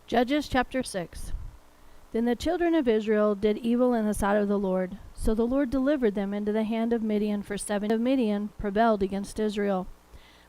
Judges chapter 6. Then the children of Israel did evil in the sight of the Lord. So the Lord delivered them into the hand of Midian for 7 years. Midian prevailed against Israel.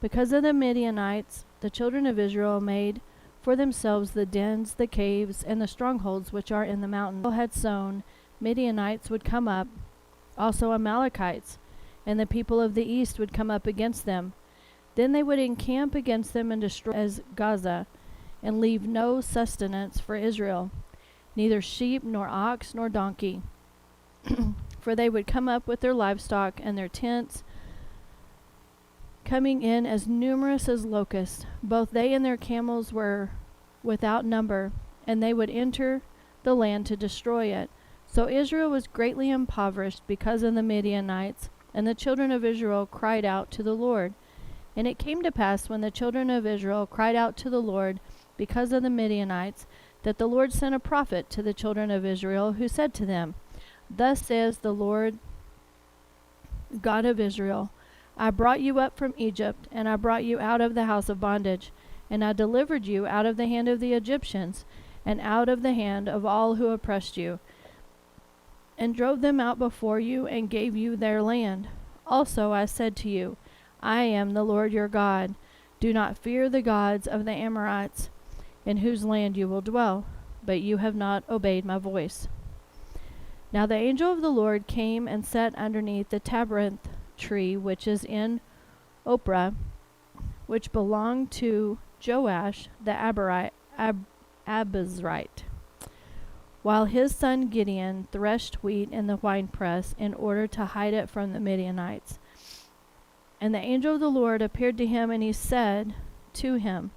Because of the Midianites, the children of Israel made for themselves the dens, the caves, and the strongholds which are in the mountains. Israel had sown, Midianites would come up, also Amalekites, and the people of the east would come up against them. Then they would encamp against them and destroy as Gaza, and leave no sustenance for Israel, neither sheep, nor ox, nor donkey. For they would come up with their livestock and their tents, coming in as numerous as locusts. Both they and their camels were without number, and they would enter the land to destroy it. So Israel was greatly impoverished because of the Midianites, and the children of Israel cried out to the Lord. And it came to pass, when the children of Israel cried out to the Lord because of the Midianites, that the Lord sent a prophet to the children of Israel, who said to them, Thus says the Lord God of Israel, I brought you up from Egypt, and I brought you out of the house of bondage, and I delivered you out of the hand of the Egyptians, and out of the hand of all who oppressed you, and drove them out before you, and gave you their land. Also I said to you, I am the Lord your God. Do not fear the gods of the Amorites, in whose land you will dwell. But you have not obeyed my voice. Now the angel of the Lord came and sat underneath the terebinth tree, which is in Ophrah, which belonged to Joash the Abiezrite, while his son Gideon threshed wheat in the winepress in order to hide it from the Midianites. And the angel of the Lord appeared to him, and he said to him,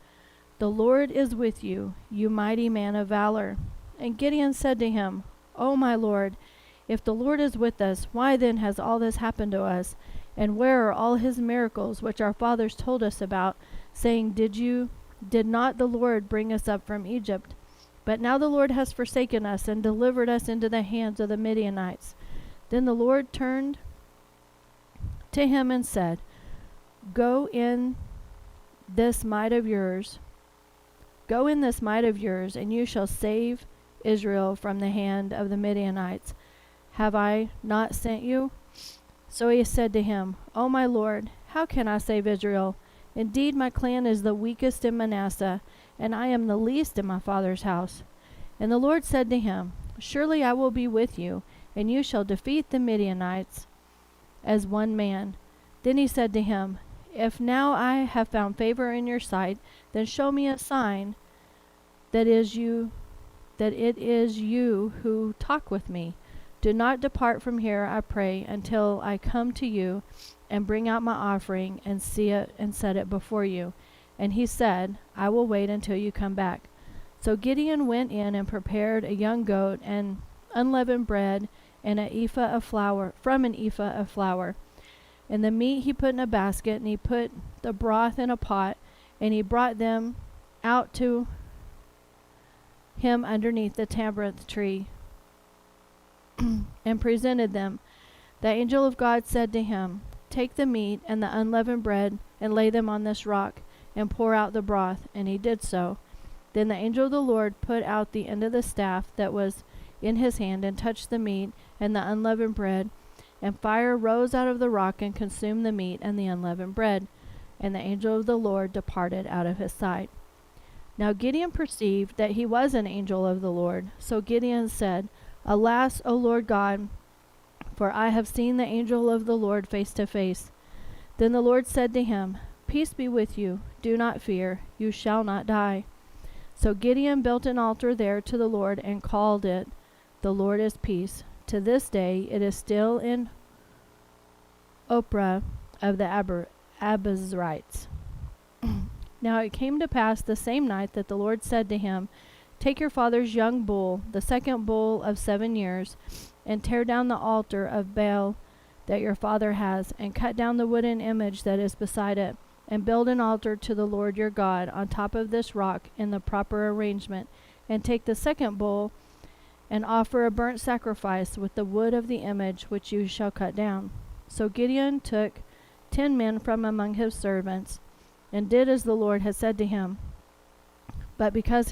The Lord is with you, you mighty man of valor. And Gideon said to him, O my Lord, if the Lord is with us, why then has all this happened to us? And where are all his miracles which our fathers told us about, saying, Did not the Lord bring us up from Egypt? But now the Lord has forsaken us and delivered us into the hands of the Midianites. Then the Lord turned to him and said, Go in this might of yours, and you shall save Israel from the hand of the Midianites. Have I not sent you? So he said to him, O my Lord, how can I save Israel? Indeed, my clan is the weakest in Manasseh, and I am the least in my father's house. And the Lord said to him, Surely I will be with you, and you shall defeat the Midianites as one man. Then he said to him, If now I have found favor in your sight, then show me a sign that it is you who talk with me. Do not depart from here, I pray, until I come to you and bring out my offering and see it and set it before you. And he said, I will wait until you come back. So Gideon went in and prepared a young goat and unleavened bread and an ephah of flour, And the meat he put in a basket, and he put the broth in a pot, and he brought them out to him underneath the terebinth tree and presented them. The angel of God said to him, Take the meat and the unleavened bread and lay them on this rock and pour out the broth. And he did so. Then the angel of the Lord put out the end of the staff that was in his hand and touched the meat and the unleavened bread, and fire rose out of the rock and consumed the meat and the unleavened bread. And the angel of the Lord departed out of his sight. Now Gideon perceived that he was an angel of the Lord. So Gideon said, Alas, O Lord God, for I have seen the angel of the Lord face to face. Then the Lord said to him, Peace be with you. Do not fear. You shall not die. So Gideon built an altar there to the Lord and called it, The Lord is Peace. To this day it is still in Ophrah of the Abiezrites. Now it came to pass the same night that the Lord said to him, Take your father's young bull, the second bull of 7 years, and tear down the altar of Baal that your father has, and cut down the wooden image that is beside it, and build an altar to the Lord your God on top of this rock in the proper arrangement, and take the second bull and offer a burnt sacrifice with the wood of the image which you shall cut down. So Gideon took 10 men from among his servants, and did as the Lord had said to him. But because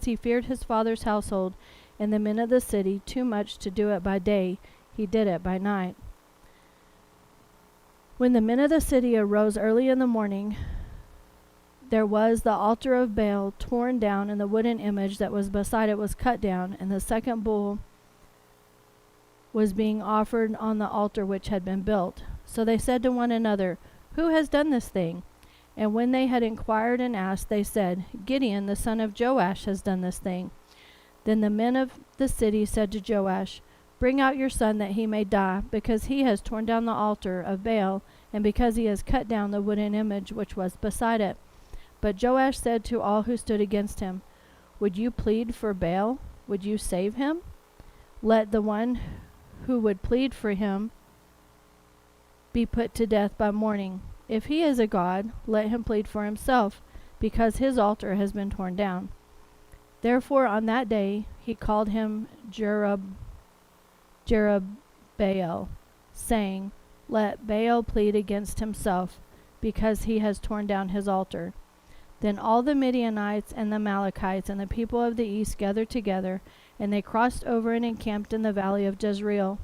he feared his father's household and the men of the city too much to do it by day, he did it by night. When the men of the city arose early in the morning, there was the altar of Baal torn down, and the wooden image that was beside it was cut down, and the second bull was being offered on the altar which had been built. So they said to one another, "Who has done this thing?" And when they had inquired and asked, they said, "Gideon, the son of Joash, has done this thing." Then the men of the city said to Joash, "Bring out your son that he may die, because he has torn down the altar of Baal, and because he has cut down the wooden image which was beside it." But Joash said to all who stood against him, "Would you plead for Baal? Would you save him? Let the one who would plead for him be put to death by morning. If he is a god, let him plead for himself, because his altar has been torn down." Therefore on that day he called him Jerubbaal, saying, "Let Baal plead against himself, because he has torn down his altar." Then all the Midianites and the Amalekites and the people of the east gathered together, and they crossed over and encamped in the valley of Jezreel.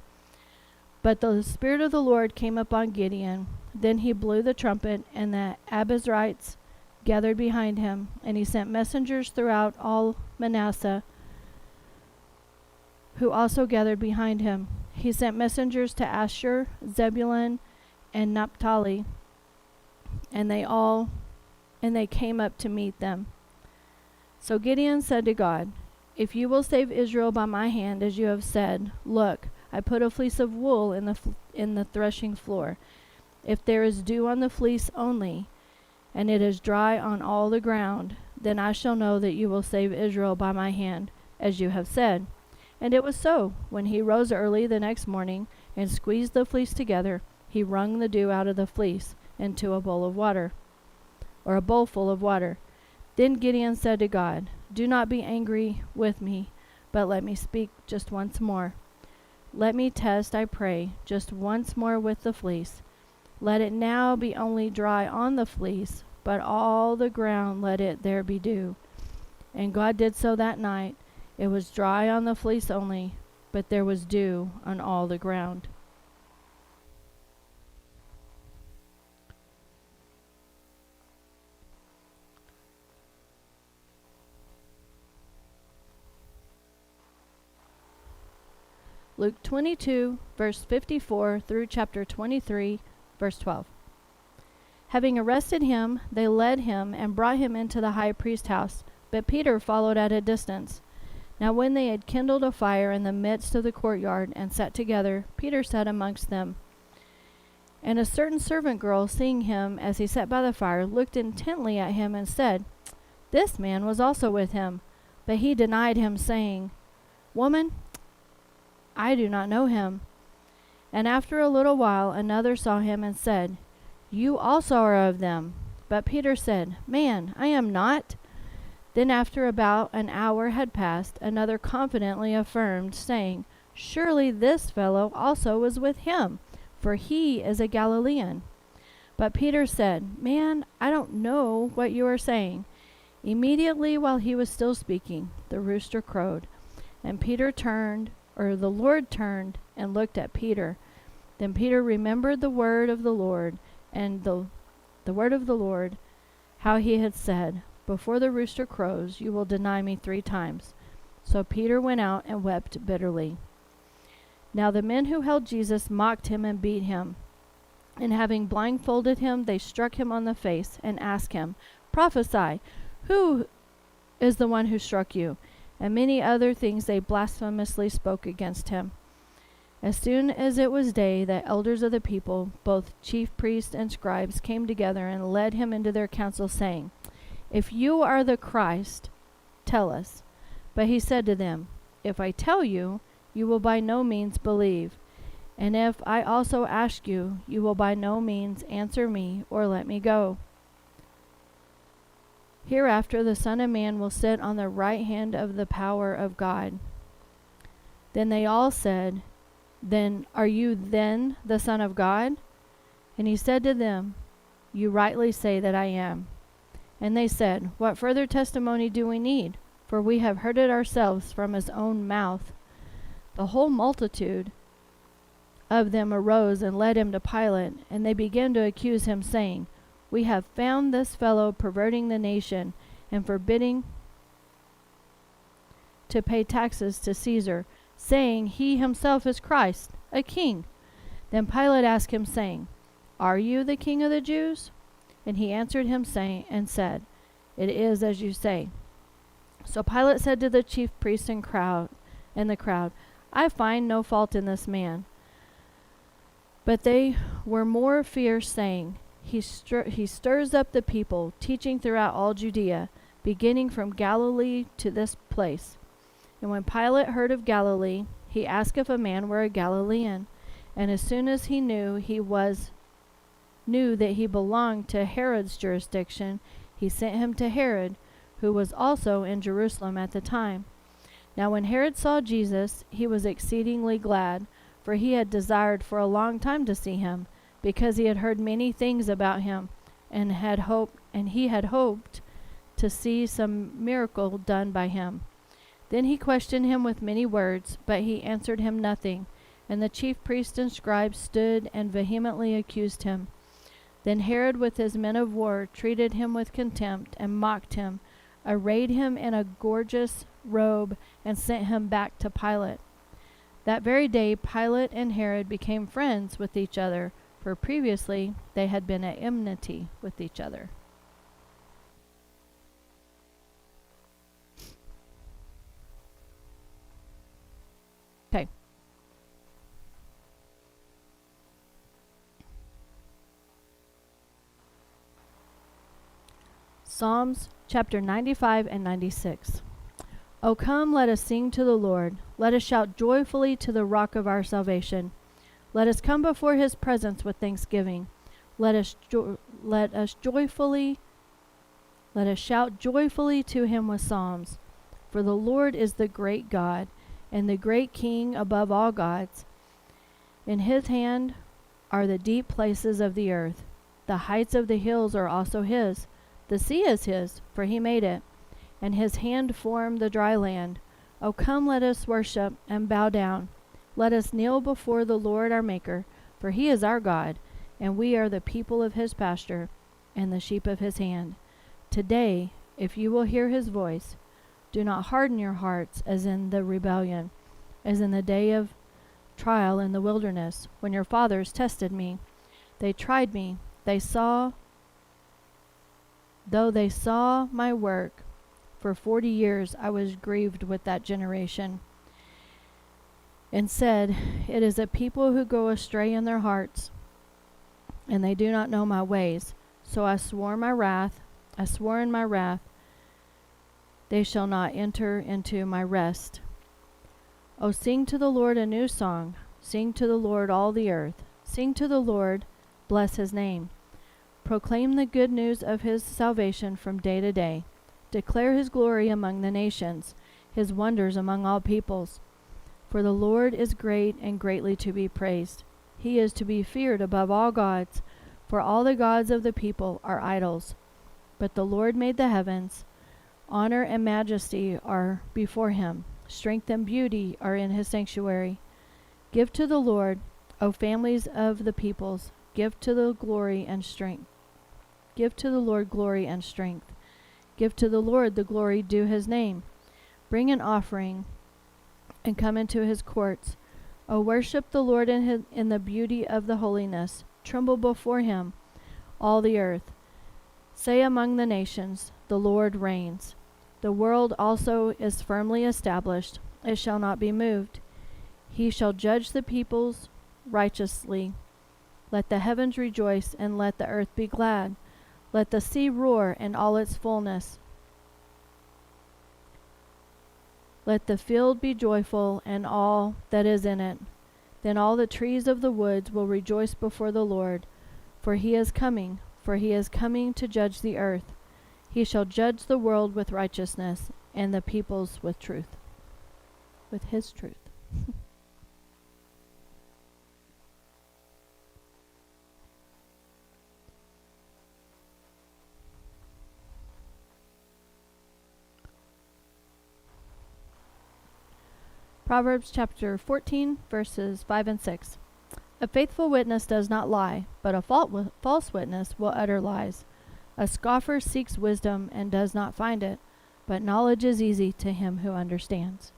But the Spirit of the Lord came upon Gideon. Then he blew the trumpet, and the Abiezrites gathered behind him, and he sent messengers throughout all Manasseh, who also gathered behind him. He sent messengers to Asher, Zebulun, and Naphtali, and they came up to meet them. So Gideon said to God, "If you will save Israel by my hand, as you have said, look, I put a fleece of wool in the threshing floor. If there is dew on the fleece only, and it is dry on all the ground, then I shall know that you will save Israel by my hand, as you have said." And it was so. When he rose early the next morning and squeezed the fleece together, he wrung the dew out of the fleece into a bowl of water, or a bowl full of water. Then Gideon said to God, "Do not be angry with me, but let me speak just once more. Let me test, I pray, just once more with the fleece. Let it now be only dry on the fleece, but all the ground let it there be dew." And God did so that night. It was dry on the fleece only, but there was dew on all the ground. Luke 22, verse 54 through chapter 23, verse 12. Having arrested him, they led him and brought him into the high priest's house, but Peter followed at a distance. Now when they had kindled a fire in the midst of the courtyard and sat together, Peter sat amongst them. And a certain servant girl, seeing him as he sat by the fire, looked intently at him and said, "This man was also with him." But he denied him, saying, "Woman, I do not know him." And after a little while another saw him and said, "You also are of them." But Peter said, "Man, I am not." Then after about an hour had passed, another confidently affirmed, saying, "Surely this fellow also was with him, for he is a Galilean." But Peter said, "Man, I don't know what you are saying." Immediately while he was still speaking, the rooster crowed. And the Lord turned and looked at Peter. Then Peter remembered the word of the Lord, and the word of the Lord, how he had said, "Before the rooster crows, you will deny me 3 times." So Peter went out and wept bitterly. Now the men who held Jesus mocked him and beat him. And having blindfolded him, they struck him on the face and asked him, "Prophesy, who is the one who struck you?" And many other things they blasphemously spoke against him. As soon as it was day, the elders of the people, both chief priests and scribes, came together and led him into their council, saying, "If you are the Christ, tell us." But he said to them, "If I tell you, you will by no means believe. And if I also ask you, you will by no means answer me or let me go. Hereafter the Son of Man will sit on the right hand of the power of God." Then they all said, "Then are you then the Son of God?" And he said to them, "You rightly say that I am." And they said, What further testimony do we need? For we have heard it ourselves from his own mouth. The whole multitude of them arose and led him to Pilate, and they began to accuse him, saying, We have found this fellow perverting the nation and forbidding to pay taxes to Caesar, saying he himself is Christ, a king. Then Pilate asked him, saying, Are you the king of the Jews? And he answered him, saying, and said, It is as you say. So Pilate said to the chief priests and the crowd, I find no fault in this man. But they were more fierce, saying, He stirs up the people, teaching throughout all Judea, beginning from Galilee to this place. And when Pilate heard of Galilee, he asked if a man were a Galilean. And as soon as he knew that he belonged to Herod's jurisdiction, he sent him to Herod, who was also in Jerusalem at the time. Now when Herod saw Jesus, he was exceedingly glad, for he had desired for a long time to see him, because he had heard many things about him, and he had hoped to see some miracle done by him. Then he questioned him with many words, but he answered him nothing. And the chief priests and scribes stood and vehemently accused him. Then Herod with his men of war treated him with contempt and mocked him, arrayed him in a gorgeous robe, and sent him back to Pilate. That very day Pilate and Herod became friends with each other, for previously they had been at enmity with each other. Okay. Psalms chapter 95 and 96. O come, let us sing to the Lord. Let us shout joyfully to the rock of our salvation. Let us come before his presence with thanksgiving. Let us shout joyfully to him with psalms. For the Lord is the great God, and the great King above all gods. In his hand are the deep places of the earth. The heights of the hills are also his. The sea is his, for he made it, and his hand formed the dry land. O come, let us worship and bow down. Let us kneel before the Lord our Maker, for he is our God, and we are the people of his pasture, and the sheep of his hand. Today, if you will hear his voice, do not harden your hearts as in the rebellion, as in the day of trial in the wilderness, when your fathers tested me. They tried me, though they saw my work. For 40 years I was grieved with that generation, and said, It is a people who go astray in their hearts, and they do not know my ways. So I swore in my wrath, they shall not enter into my rest. O sing to the Lord a new song. Sing to the Lord all the earth. Sing to the Lord, bless his name. Proclaim the good news of his salvation from day to day. Declare his glory among the nations, his wonders among all peoples. For the Lord is great and greatly to be praised. He is to be feared above all gods, for all the gods of the people are idols. But the Lord made the heavens. Honor and majesty are before him. Strength and beauty are in his sanctuary. Give to the Lord, O families of the peoples, give to the Lord glory and strength. Give to the Lord the glory due his name. Bring an offering and come into his courts. O worship the Lord in the beauty of the holiness. Tremble before him, all the earth. Say among the nations, the Lord reigns. The world also is firmly established. It shall not be moved. He shall judge the peoples righteously. Let the heavens rejoice, and let the earth be glad. Let the sea roar in all its fullness. Let the field be joyful, and all that is in it. Then all the trees of the woods will rejoice before the Lord, for he is coming to judge the earth. He shall judge the world with righteousness, and the peoples with truth. With his truth. Proverbs chapter 14, verses 5 and 6. A faithful witness does not lie, but a false witness will utter lies. A scoffer seeks wisdom and does not find it, but knowledge is easy to him who understands.